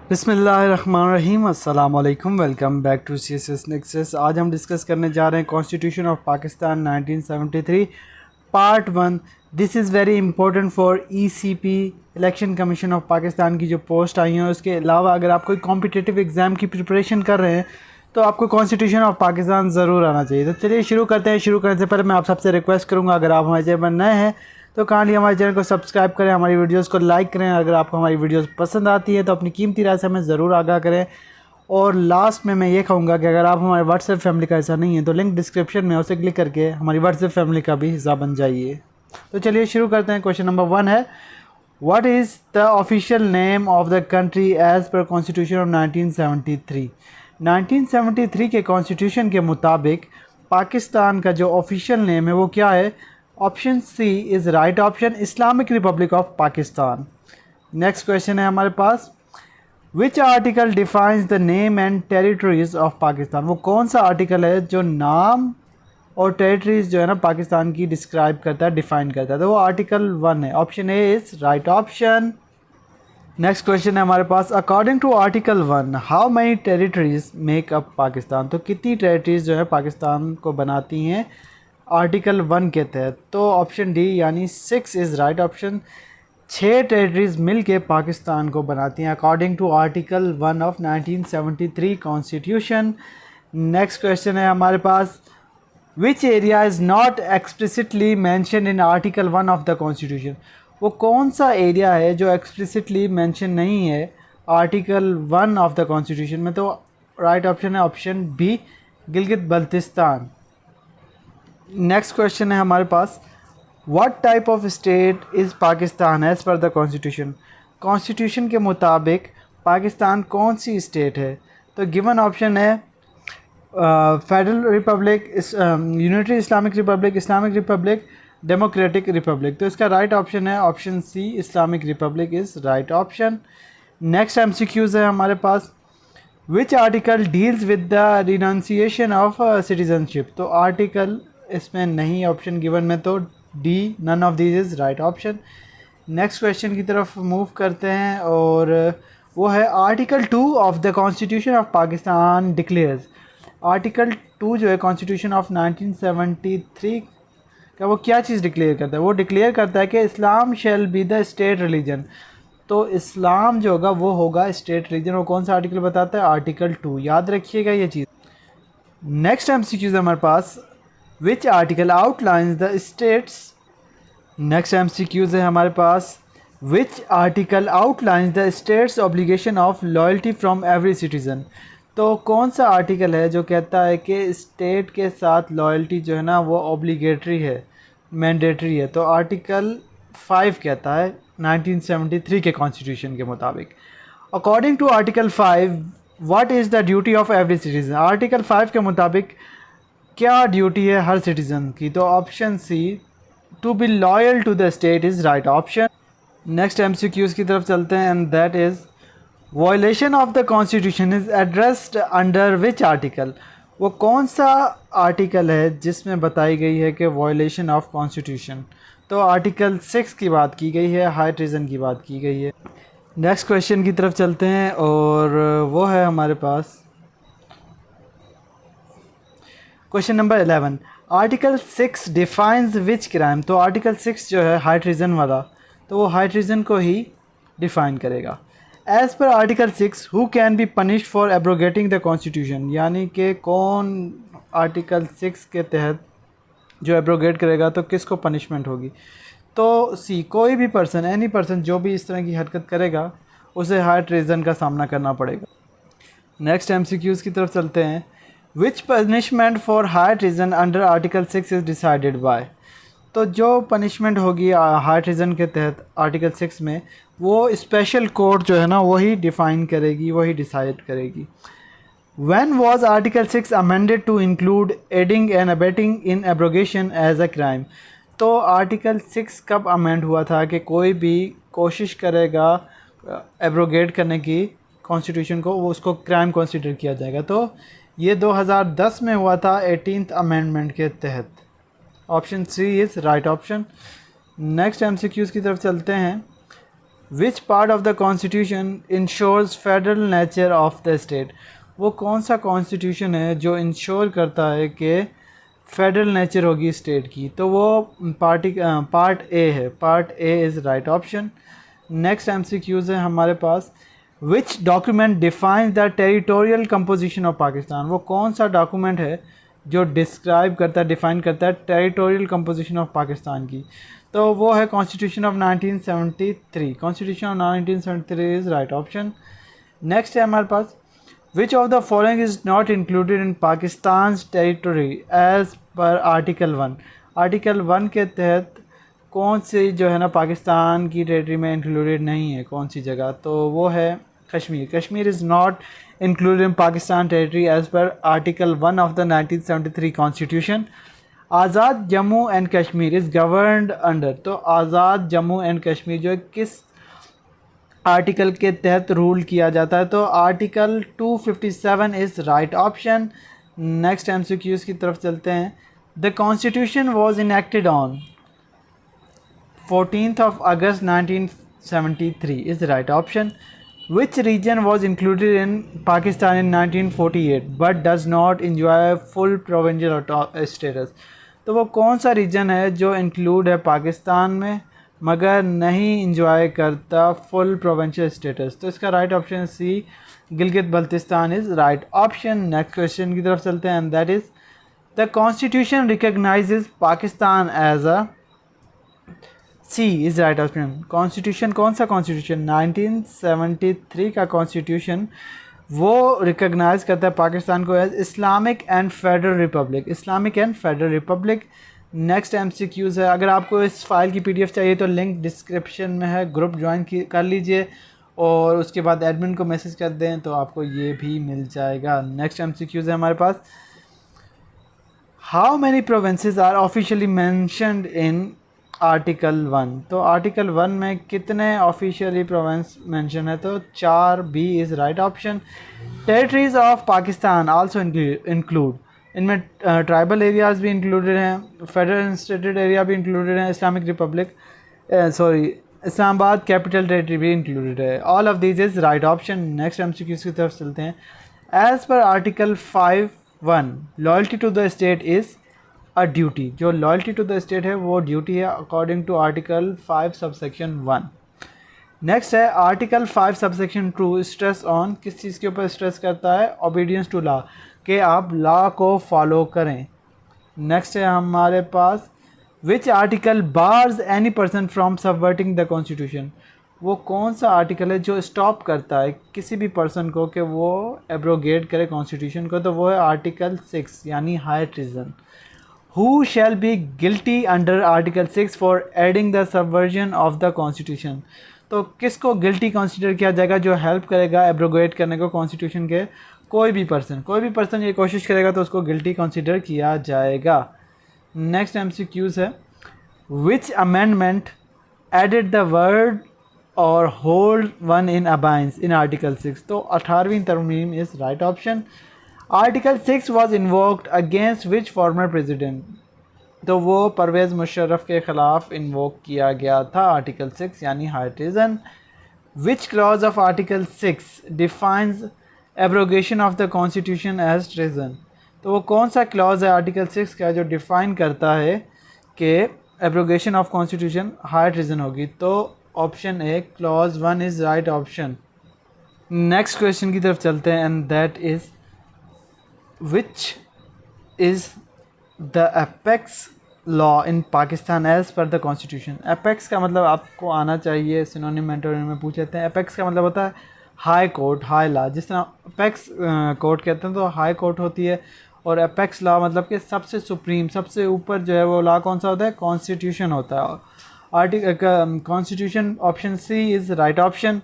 बिस्मिल्लाहिर्रहमानिर्रहीम, अस्सलाम वालेकुम। Welcome back to CSS nexus. आज हम डिस्कस करने जा रहे हैं constitution of Pakistan 1973 part 1। This is very important for ECP election commission of Pakistan की जो पोस्ट आई हैं। उसके अलावा अगर आप कोई कॉम्पिटिटिव एग्ज़ाम की प्रिपरेशन कर रहे हैं तो आपको कॉन्स्टिट्यूशन ऑफ पाकिस्तान ज़रूर आना चाहिए। तो चलिए शुरू करते हैं। शुरू करने से पहले मैं आप सबसे रिक्वेस्ट करूँगा, अगर आप हमारे चैनल पर नए हैं तो काइंडली हमारे चैनल को सब्सक्राइब करें, हमारी वीडियोस को लाइक करें। अगर आपको हमारी वीडियोस पसंद आती है तो अपनी कीमती राय से हमें ज़रूर आगाह करें। और लास्ट में मैं ये कहूँगा कि अगर आप हमारे व्हाट्सएप फैमिली का हिस्सा नहीं है तो लिंक डिस्क्रिप्शन में उसे क्लिक करके हमारी व्हाट्सएप फैमिली का भी हिस्सा बन जाइए। तो चलिए शुरू करते हैं। क्वेश्चन नंबर 1 है, what is the official name of the country as per constitution of 1973। 1973 के कॉन्स्टिट्यूशन के मुताबिक पाकिस्तान का जो ऑफिशियल नेम है वो क्या है? Option C is right option, Islamic Republic of Pakistan. Next question है हमारे पास, which article defines the name and territories of Pakistan. वो कौन सा आर्टिकल है जो नाम और टेरिटरीज जो है ना पाकिस्तान की डिस्क्राइब करता है, डिफाइन करता है? तो वो आर्टिकल 1 है। Option A is right option. Next question है हमारे पास, according to article 1 how many territories make up Pakistan. तो कितनी टेरिटरीज जो है पाकिस्तान को बनाती हैं आर्टिकल 1 के तहत? तो ऑप्शन डी यानी 6 इज़ राइट ऑप्शन। 6 टेरिटरीज मिल के पाकिस्तान को बनाती हैं according to article 1 of 1973 constitution. Next question है हमारे पास, which area is not explicitly mentioned in article 1 of the constitution. वो कौन सा एरिया है जो एक्सप्लिसिटली मैंशन नहीं है आर्टिकल 1 ऑफ द कॉन्स्टिट्यूशन में? तो राइट ऑप्शन है option B, Gilgit Baltistan. Next question है हमारे पास, what type of state is Pakistan as per the constitution. Constitution के मुताबिक पाकिस्तान कौन सी स्टेट है? तो गिवन ऑप्शन है federal republic, unitary Islamic republic, Islamic republic, democratic republic. तो इसका राइट ऑप्शन है option C, Islamic republic is right option. Next MCQs है हमारे पास, which article deals with the renunciation of citizenship. तो आर्टिकल इसमें नहीं ऑप्शन गिवन में, तो D none of these is right option. Next question की तरफ मूव करते हैं और वो है, article 2 of the constitution of Pakistan declares. Article 2 जो है कॉन्स्टिट्यूशन ऑफ 1973 का, वो क्या चीज़ डिक्लेयर करता है? वो डिक्लेयर करता है कि Islam shall be the state religion. तो इस्लाम जो होगा वो होगा स्टेट रिलीजन। वो कौन सा आर्टिकल बताता है? आर्टिकल 2। याद रखिएगा ये चीज़। नेक्स्ट MCQs है हमारे पास, which article outlines the states. Next MCQs है हमारे पास, which article outlines the state's obligation of loyalty from every citizen. तो कौन सा आर्टिकल है जो कहता है कि स्टेट के साथ लॉयल्टी जो है ना वो ऑब्लिगेटरी है, मैंडेटरी है? तो आर्टिकल 5 कहता है 1973 के कॉन्स्टिट्यूशन के मुताबिक। According to article 5 what is the duty of every citizen. Article 5 के मुताबिक क्या ड्यूटी है हर सिटीज़न की? तो option C, to be loyal to the state is right option. Next MCQs की तरफ चलते हैं, and that is, violation of the constitution is addressed under which article. वो कौन सा आर्टिकल है जिसमें बताई गई है कि वायलेशन ऑफ कॉन्स्टिट्यूशन? तो आर्टिकल 6 की बात की गई है, हाई ट्रीजन की बात की गई है। नेक्स्ट क्वेश्चन की तरफ चलते हैं और वो है हमारे पास क्वेश्चन नंबर 11, आर्टिकल 6 डिफाइंस विच क्राइम। तो आर्टिकल 6 जो है हाई ट्रीजन वाला, तो वो हाई ट्रीजन को ही डिफ़ाइन करेगा। As per article 6 who can be punished for abrogating the constitution. यानी कि कौन आर्टिकल 6 के तहत जो एब्रोगेट करेगा तो किसको पनिशमेंट होगी? तो सी, कोई भी पर्सन, एनी पर्सन जो भी इस तरह की हरकत करेगा उसे हाई ट्रीजन का सामना करना पड़ेगा। नेक्स्ट MCQs की तरफ चलते हैं, विच punishment for high treason under article 6 is decided by. तो जो पनिशमेंट होगी हाई ट्रीजन के तहत आर्टिकल 6 में, वो स्पेशल कोर्ट जो है ना वही डिफ़ाइन करेगी, वही डिसाइड करेगी। When was Article 6 amended to include aiding and abetting in abrogation as a crime? तो आर्टिकल 6 कब अमेंड हुआ था कि कोई भी कोशिश करेगा एब्रोगेट करने की कॉन्स्टिट्यूशन को, वो उसको क्राइम कंसीडर किया जाएगा? तो ये 2010 में हुआ था 18th अमेंडमेंट के तहत। Option C is right option. Next MCQs की तरफ चलते हैं, which part of the constitution ensures federal nature of the state, वो कौन सा कॉन्स्टिट्यूशन है जो इंश्योर करता है कि फेडरल नेचर होगी स्टेट की, तो वो पार्ट ए है, part A is right option. Next MCQs है हमारे पास, which document defines the territorial composition of Pakistan, वो कौन सा डॉक्यूमेंट है जो डिस्क्राइब करता है, डिफ़ाइन करता है टेरिटोरियल कंपोजिशन ऑफ पाकिस्तान की, तो वो है constitution of 1973। Constitution of 1973 is right option. Next है हमारे पास, which of the following is not included in Pakistan territory as per article 1, article 1 के तहत कौन सी जो है ना पाकिस्तान की टेरिटरी में इंक्लूडेड नहीं है, कौन सी जगह, तो वो है Kashmir. Kashmir is not included in Pakistan territory as per article 1 of the 1973 constitution. Azad Jammu and Kashmir is governed under, तो आज़ाद जम्मू एंड कश्मीर जो है किस आर्टिकल के तहत रूल किया जाता है, तो article 257 is right option. Next MCQs की तरफ चलते हैं। The constitution was enacted on 14th of August 1973 is the right option. Which region was included in Pakistan in 1948 but does not enjoy full provincial status? तो वो कौन सा reason है जो इंक्लूड है पाकिस्तान में मगर नहीं इंजॉय करता फुल प्रोविंशियल स्टेटस, तो इसका right option C, Gilgit Baltistan is right option. Next question की तरफ चलते हैं, and that is the constitution recognises Pakistan as a, C is right option. Constitution कौन सा कॉन्स्टिट्यूशन, 1973 का कॉन्स्टिट्यूशन वो रिकग्नाइज करता है पाकिस्तान को as Islamic and federal republic, Islamic and federal republic. Next MCQs है, अगर आपको इस फाइल की पीडीएफ चाहिए तो लिंक डिस्क्रिप्शन में है, ग्रुप ज्वाइन कर लीजिए और उसके बाद एडमिन को मैसेज कर दें तो आपको ये भी मिल जाएगा। नेक्स्ट एमसीक्यूज़ है हमारे पास, how many provinces are officially mentioned in article 1, तो आर्टिकल 1 में कितने ऑफिशियली प्रोविंस मेंशन है, तो 4, B is right option. Territories of Pakistan also include, इनमें ट्राइबल एरियाज़ भी इंक्लूडेड हैं, फेडरल इंस्टेटेड एरिया भी इंक्लूडेड हैं, Islamic republic Islamabad capital territory भी इंक्लूडेड है। All of these is right option. Next MCQs की तरफ चलते हैं। As per article 5(1) loyalty to the state is a duty, जो लॉयल्टी टू द स्टेट है वो ड्यूटी है according to article 5 subsection 1। Next है आर्टिकल 5 सबसेक्शन 2, स्ट्रेस ऑन, किस चीज़ के ऊपर स्ट्रेस करता है, ओबीडियंस टू लॉ, कि आप लॉ को फॉलो करें। नेक्स्ट है हमारे पास, which article bars any person from subverting the constitution, वो कौन सा आर्टिकल है जो स्टॉप करता है किसी भी पर्सन को कि वो एब्रोगेट करे कॉन्स्टिट्यूशन को, तो वो है आर्टिकल 6 यानी high treason. Who shall be guilty under Article 6 for aiding the subversion of the Constitution? तो किसको गिल्टी कंसिडर किया जाएगा, जो हेल्प करेगा एब्रोगेट करने को कॉन्स्टिट्यूशन के, कोई भी पर्सन ये कोशिश करेगा तो उसको गिल्टी कंसिडर किया जाएगा। नेक्स्ट एमसीक्यूज़ है, which amendment added the word or hold one in abeyance in article 6, तो 18वीं तरमीम is right option. Article 6 was invoked against which former president, तो वो परवेज़ मुशर्रफ के ख़िलाफ़ इन्वोक किया गया था आर्टिकल 6 यानी high treason. Which clause of article 6 defines abrogation of the constitution as treason, तो वो कौन सा क्लॉज है आर्टिकल 6 का जो डिफ़ाइन करता है कि abrogation of constitution high treason होगी, तो option A clause 1 is right option. Next question की तरफ चलते हैं, and that is which is the apex law in Pakistan as per the constitution। apex का मतलब आपको आना चाहिए, सिनोनिम एंटोनिम में पूछ लेते हैं। apex का मतलब होता है हाई कोर्ट, हाई लॉ, जिस तरह apex कोर्ट कहते हैं तो हाई कोर्ट होती है, और apex लॉ मतलब कि सबसे सुप्रीम, सबसे ऊपर जो है वो लॉ कौन सा होता है, कॉन्स्टिट्यूशन होता है। Article constitution, option C is right option.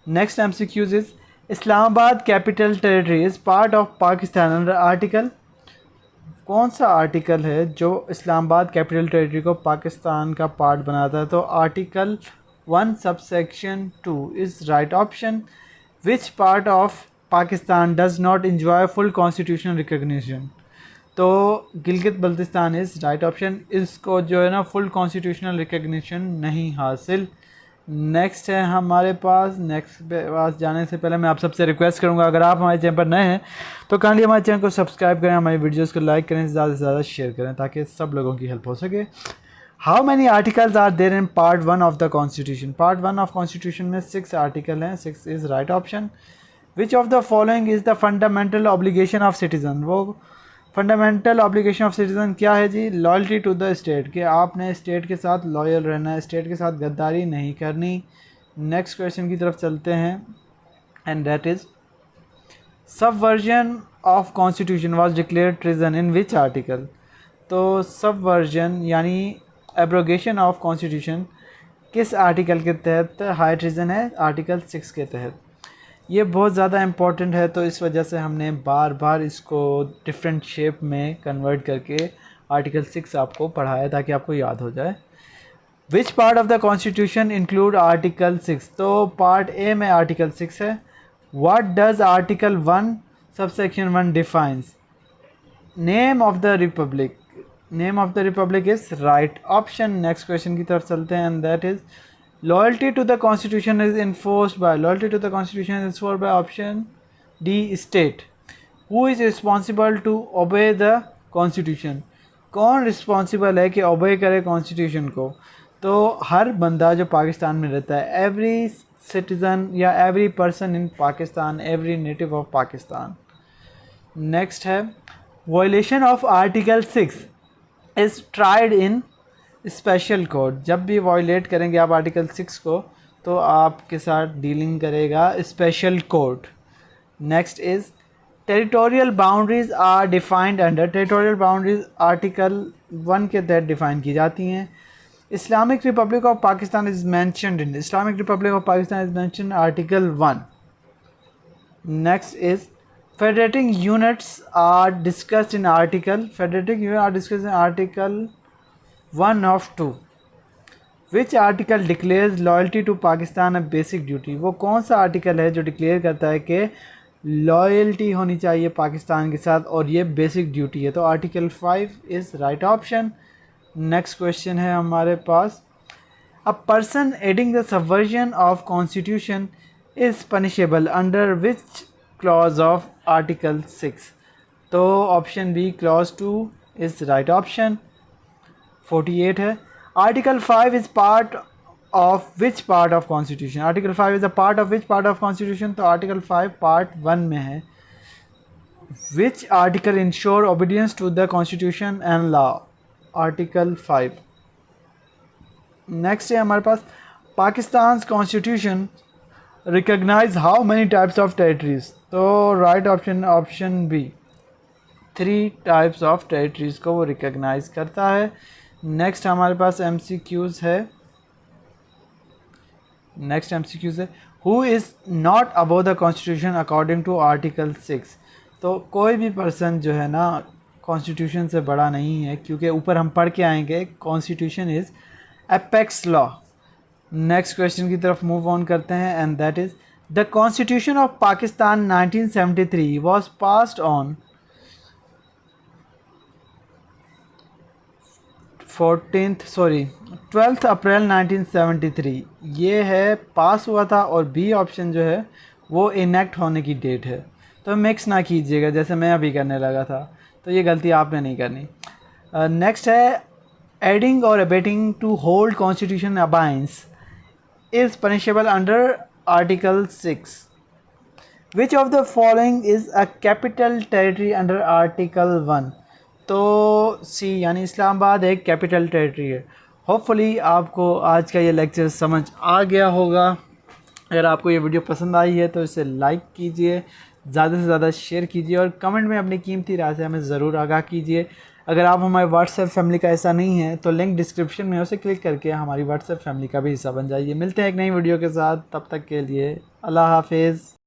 Next MCQs is, Islamabad capital territory is part of Pakistan under article, कौन सा आर्टिकल है जो इस्लामाबाद कैपिटल टेरिटरी को पाकिस्तान का पार्ट बनाता है, तो article 1 subsection 2 is right option. Which part of Pakistan does not enjoy full constitutional recognition, तो Gilgit Baltistan is right option. इसको जो है ना फुल कॉन्स्टिट्यूशनल रिकग्निशन नहीं हासिल। नेक्स्ट है हमारे पास, नेक्स्ट पे पास जाने से पहले मैं आप सबसे रिक्वेस्ट करूंगा, अगर आप हमारे चैनल पर नए हैं तो काइंडली हमारे चैनल को सब्सक्राइब करें, हमारी वीडियोस को लाइक करें, ज़्यादा से ज़्यादा शेयर करें ताकि सब लोगों की हेल्प हो सके। How many articles are there in part 1 of the constitution? Part 1 of constitution में 6 आर्टिकल हैं, 6 is right option. Which of the following is the fundamental obligation of citizen? वो फंडामेंटल ऑब्लिगेशन ऑफ सिटीजन क्या है जी? Loyalty to the state, कि आपने state के साथ लॉयल रहना है, स्टेट के साथ गद्दारी नहीं करनी। नेक्स्ट क्वेश्चन की तरफ चलते हैं, and that is subversion of constitution was declared treason in which article? तो सबवर्जन यानी एब्रोगेशन ऑफ कॉन्स्टिट्यूशन किस आर्टिकल के तहत हाई ट्रीजन है? आर्टिकल 6 के तहत। ये बहुत ज़्यादा इम्पॉर्टेंट है, तो इस वजह से हमने बार बार इसको डिफरेंट शेप में कन्वर्ट करके आर्टिकल 6 आपको पढ़ाया ताकि आपको याद हो जाए। विच part of the constitution include article 6? तो पार्ट ए में आर्टिकल 6 है। What does article 1 subsection 1 defines? Name of the Republic, name of the Republic is right option. Next question की तरफ चलते हैं, and that is loyalty to the constitution is enforced by, loyalty to the constitution is enforced by option D, state. Who is responsible to obey the constitution? कौन responsible है कि ओबे करे constitution को? तो हर बंदा जो पाकिस्तान में रहता है, एवरी सिटीज़न या every person in Pakistan, every native of Pakistan. Next है violation of article 6 is tried in special court. जब भी वायलेट करेंगे आप आर्टिकल 6 को तो आपके साथ डीलिंग करेगा special court. Next is territorial boundaries are defined under, territorial boundaries article 1 के तहत डिफाइन की जाती हैं। Islamic Republic of Pakistan is mentioned in, Islamic Republic of Pakistan is mentioned article 1। Next is federating units are discussed in article, federating unit are discussed in article 1 of 2। Which article declares loyalty to Pakistan a basic duty? वो कौन सा article है जो declare करता है कि loyalty होनी चाहिए पाकिस्तान के साथ और ये बेसिक ड्यूटी है? तो article 5 is right option. Next question है हमारे पास, a person aiding the subversion of constitution is punishable under which clause of article 6? तो option B clause 2 is right option. 48 है, article 5 is part of which part of constitution? Article 5 is a part of which part of constitution? तो article 5 part 1 में है। Which article ensure obedience to the constitution and law? Article 5। Next है हमारे पास, Pakistan constitution recognize how many types of territories? तो right option option B, 3 types of territories को वो recognize करता है। नेक्स्ट हमारे पास MCQs है, नेक्स्ट MCQs है, who is not above the constitution according to article 6? तो कोई भी पर्सन जो है ना कॉन्स्टिट्यूशन से बड़ा नहीं है, क्योंकि ऊपर हम पढ़ के आएंगे constitution is apex law. Next question की तरफ मूव ऑन करते हैं, and that is the constitution of Pakistan 1973 was passed on 12 अप्रैल 1973। ये है पास हुआ था, और बी ऑप्शन जो है वो इनेक्ट होने की डेट है। तो मिक्स ना कीजिएगा जैसे मैं अभी करने लगा था, तो ये गलती आपने नहीं करनी। नेक्स्ट है aiding or abetting to hold constitution abeyance is punishable under article 6। Which of the following is a capital territory under article 1? तो सी यानी इस्लामाबाद एक कैपिटल टेरिटरी है। होपफुली आपको आज का ये लेक्चर समझ आ गया होगा। अगर आपको ये वीडियो पसंद आई है तो इसे लाइक कीजिए, ज़्यादा से ज़्यादा शेयर कीजिए, और कमेंट में अपनी कीमती राय से हमें ज़रूर आगाह कीजिए। अगर आप हमारे व्हाट्सएप फैमिली का हिस्सा नहीं है तो लिंक डिस्क्रिप्शन में उसे क्लिक करके हमारी व्हाट्सएप फैमिली का भी हिस्सा बन जाइए। मिलते हैं एक नई वीडियो के साथ, तब तक के लिए अल्लाह हाफिज़।